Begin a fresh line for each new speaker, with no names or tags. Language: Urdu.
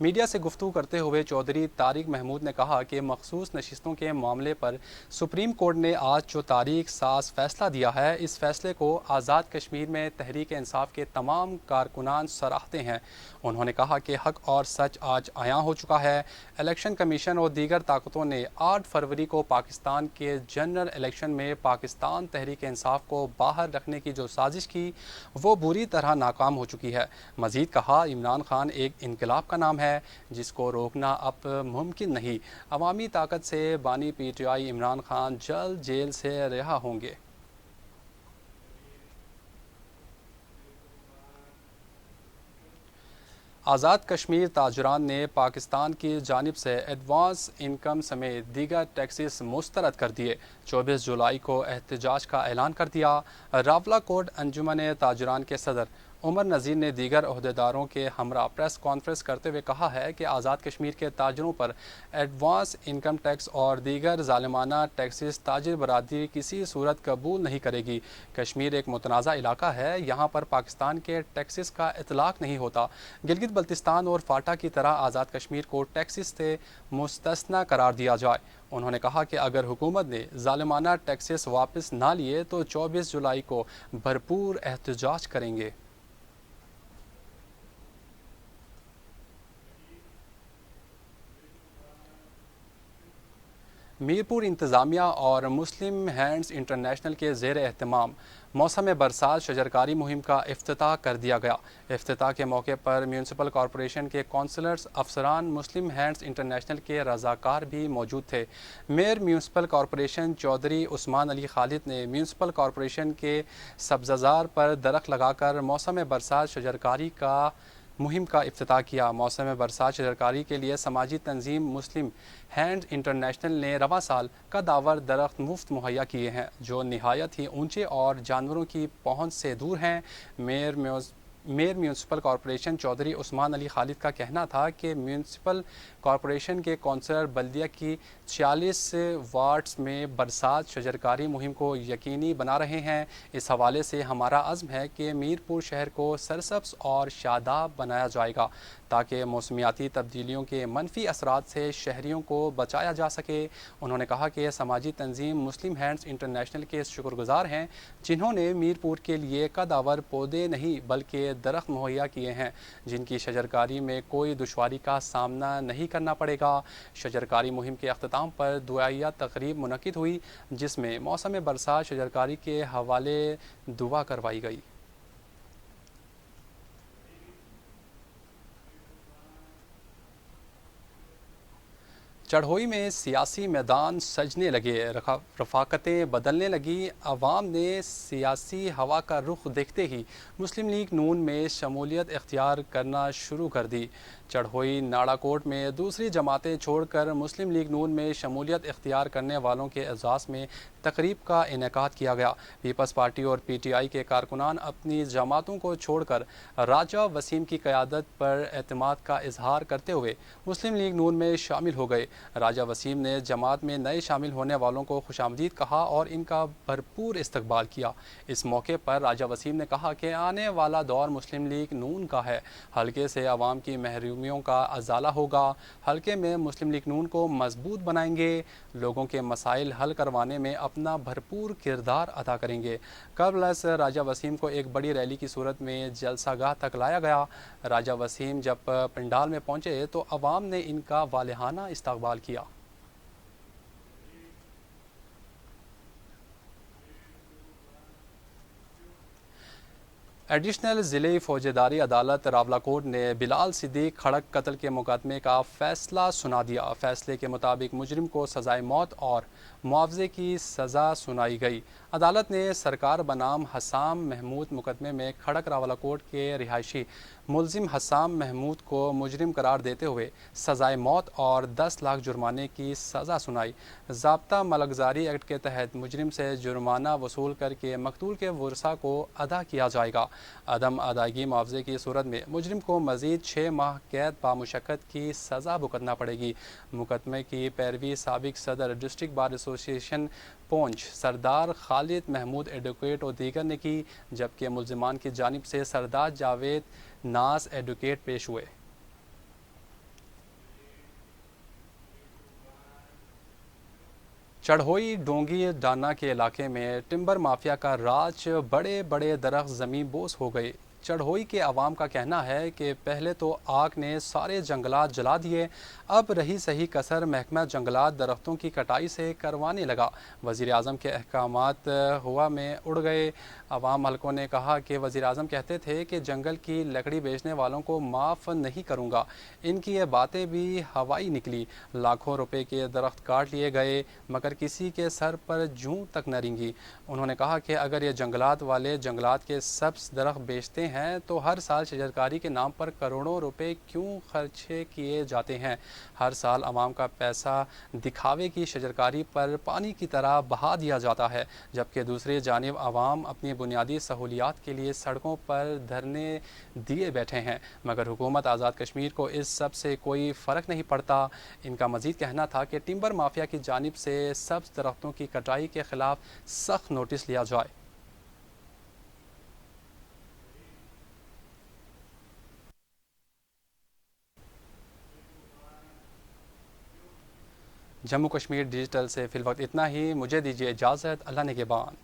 میڈیا سے گفتگو کرتے ہوئے چودھری طارق محمود نے کہا کہ مخصوص نشستوں کے معاملے پر سپریم کورٹ نے آج جو تاریخ ساز فیصلہ دیا ہے، اس فیصلے کو آزاد کشمیر میں تحریک انصاف کے تمام کارکنان سراہتے ہیں۔ انہوں نے کہا کہ حق اور سچ آج عیاں ہو چکا ہے۔ الیکشن کمیشن اور دیگر طاقتوں نے 8 فروری کو پاکستان کے جنرل الیکشن میں پاکستان تحریک انصاف کو باہر رکھنے کی جو سازش کی، وہ بری طرح ناکام ہو چکی ہے۔ مزید کہا، عمران خان ایک انقلاب کا نام ہے جس کو روکنا اب ممکن نہیں۔ عوامی طاقت سے بانی P T I Imran Khan جلد جیل سے رہا ہوں گے۔ آزاد کشمیر تاجران نے پاکستان کی جانب سے ایڈوانس انکم سمیت دیگر ٹیکسز مسترد کر دیے۔ 24 جولائی کو احتجاج کا اعلان کر دیا۔ راولاکوٹ انجمن تاجران کے صدر عمر نذیر نے دیگر عہدیداروں کے ہمراہ پریس کانفرنس کرتے ہوئے کہا ہے کہ آزاد کشمیر کے تاجروں پر ایڈوانس انکم ٹیکس اور دیگر ظالمانہ ٹیکسز تاجر برادری کسی صورت قبول نہیں کرے گی۔ کشمیر ایک متنازع علاقہ ہے، یہاں پر پاکستان کے ٹیکسز کا اطلاق نہیں ہوتا۔ گلگت بلتستان اور فاٹا کی طرح آزاد کشمیر کو ٹیکسز سے مستثنی قرار دیا جائے۔ انہوں نے کہا کہ اگر حکومت نے ظالمانہ ٹیکسز واپس نہ لیے تو 24 جولائی کو بھرپور احتجاج کریں گے۔ میرپور انتظامیہ اور مسلم ہینڈز انٹرنیشنل کے زیر اہتمام موسم برسات شجرکاری مہم کا افتتاح کر دیا گیا۔ افتتاح کے موقع پر میونسپل کارپوریشن کے کونسلرز، افسران، مسلم ہینڈز انٹرنیشنل کے رضاکار بھی موجود تھے۔ میئر میونسپل کارپوریشن چودھری عثمان علی خالد نے میونسپل کارپوریشن کے سبززار پر درخت لگا کر موسم برسات شجرکاری کا مہم کا افتتاح کیا۔ موسم برسات شجرکاری کے لیے سماجی تنظیم مسلم ہینڈز انٹرنیشنل نے رواں سال قداور درخت مفت مہیا کیے ہیں جو نہایت ہی اونچے اور جانوروں کی پہنچ سے دور ہیں۔ میئر میونسپل کارپوریشن چودھری عثمان علی خالد کا کہنا تھا کہ میونسپل کارپوریشن کے کونسلر بلدیہ کی 46 وارڈز میں برسات شجرکاری مہم کو یقینی بنا رہے ہیں۔ اس حوالے سے ہمارا عزم ہے کہ میرپور شہر کو سرسبز اور شاداب بنایا جائے گا تاکہ موسمیاتی تبدیلیوں کے منفی اثرات سے شہریوں کو بچایا جا سکے۔ انہوں نے کہا کہ سماجی تنظیم مسلم ہینڈز انٹرنیشنل کے شکر گزار ہیں جنہوں نے میرپور کے لیے قداور پودے نہیں بلکہ درخت مہیا کیے ہیں جن کی شجرکاری میں کوئی دشواری کا سامنا نہیں کرنا پڑے گا۔ شجرکاری مہم کے اختتام پر دعائیہ تقریب منعقد ہوئی جس میں موسم برسات شجرکاری کے حوالے دعا کروائی گئی۔ چڑھوئی میں سیاسی میدان سجنے لگے، رفاقتیں بدلنے لگیں۔ عوام نے سیاسی ہوا کا رخ دیکھتے ہی مسلم لیگ نون میں شمولیت اختیار کرنا شروع کر دی۔ چڑھوئی ناڑا کوٹ میں دوسری جماعتیں چھوڑ کر مسلم لیگ نون میں شمولیت اختیار کرنے والوں کے اعزاز میں تقریب کا انعقاد کیا گیا۔ پیپلز پارٹی اور پی ٹی آئی کے کارکنان اپنی جماعتوں کو چھوڑ کر راجہ وسیم کی قیادت پر اعتماد کا اظہار کرتے ہوئے مسلم لیگ نون میں شامل ہو گئے۔ راجہ وسیم نے جماعت میں نئے شامل ہونے والوں کو خوش آمدید کہا اور ان کا بھرپور استقبال کیا۔ اس موقع پر راجہ وسیم نے کہا کہ آنے والا دور مسلم لیگ نون کا ہے، حلقے سے عوام کی محرومیوں کا ازالہ ہوگا، حلقے میں مسلم لیگ نون کو مضبوط بنائیں گے، لوگوں کے مسائل حل کروانے میں اپنا بھرپور کردار ادا کریں گے۔ قبل از راجہ وسیم کو ایک بڑی ریلی کی صورت میں جلسہ گاہ تک لایا گیا۔ راجہ وسیم جب پنڈال میں پہنچے تو عوام نے ان کا والہانہ استقبال کیا۔ ایڈیشنل ضلعی فوجداری عدالت راولاکوٹ نے بلال صدیق کھڑک قتل کے مقدمے کا فیصلہ سنا دیا۔ فیصلے کے مطابق مجرم کو سزائے موت اور معاوضے کی سزا سنائی گئی۔ عدالت نے سرکار بنام حسام محمود مقدمے میں کھڑک راولاکوٹ کے رہائشی ملزم حسام محمود کو مجرم قرار دیتے ہوئے سزائے موت اور 10 لاکھ جرمانے کی سزا سنائی۔ ضابطہ ملکزاری ایکٹ کے تحت مجرم سے جرمانہ وصول کر کے مقتول کے ورثاء کو ادا کیا جائے گا۔ عدم ادائیگی معاوضے کی صورت میں مجرم کو مزید 6 ماہ قید بامشقت کی سزا بھگتنا پڑے گی۔ مقدمے کی پیروی سابق صدر ڈسٹرکٹ بار ایسوسی ایشن پونچھ سردار خالد محمود ایڈوکیٹ اور دیگر نے کی، جبکہ ملزمان کی جانب سے سردار جاوید ناز ایڈوکیٹ پیش ہوئے۔ چڑھوئی ڈونگی ڈانا کے علاقے میں ٹمبر مافیا کا راج، بڑے بڑے درخت زمین بوس ہو گئے۔ چڑھوئی کے عوام کا کہنا ہے کہ پہلے تو آگ نے سارے جنگلات جلا دیے، اب رہی سہی کسر محکمہ جنگلات درختوں کی کٹائی سے کروانے لگا۔ وزیر اعظم کے احکامات ہوا میں اڑ گئے۔ عوام حلقوں نے کہا کہ وزیر اعظم کہتے تھے کہ جنگل کی لکڑی بیچنے والوں کو معاف نہیں کروں گا، ان کی یہ باتیں بھی ہوائی نکلی۔ لاکھوں روپے کے درخت کاٹ لیے گئے مگر کسی کے سر پر جوں تک نہ رنگی۔ انہوں نے کہا کہ اگر یہ جنگلات والے جنگلات کے سبز درخت بیچتے ہیں تو ہر سال شجرکاری کے نام پر کروڑوں روپے کیوں خرچے کیے جاتے ہیں؟ ہر سال عوام کا پیسہ دکھاوے کی شجرکاری پر پانی کی طرح بہا دیا جاتا ہے، جبکہ دوسری جانب عوام اپنی بنیادی سہولیات کے لیے سڑکوں پر دھرنے دیے بیٹھے ہیں، مگر حکومت آزاد کشمیر کو اس سب سے کوئی فرق نہیں پڑتا۔ ان کا مزید کہنا تھا کہ ٹمبر مافیا کی جانب سے سبز درختوں کی کٹائی کے خلاف سخت نوٹس لیا جائے۔ جموں کشمیر ڈیجیٹل سے فی الوقت اتنا ہی، مجھے دیجیے اجازت، اللہ نگہبان۔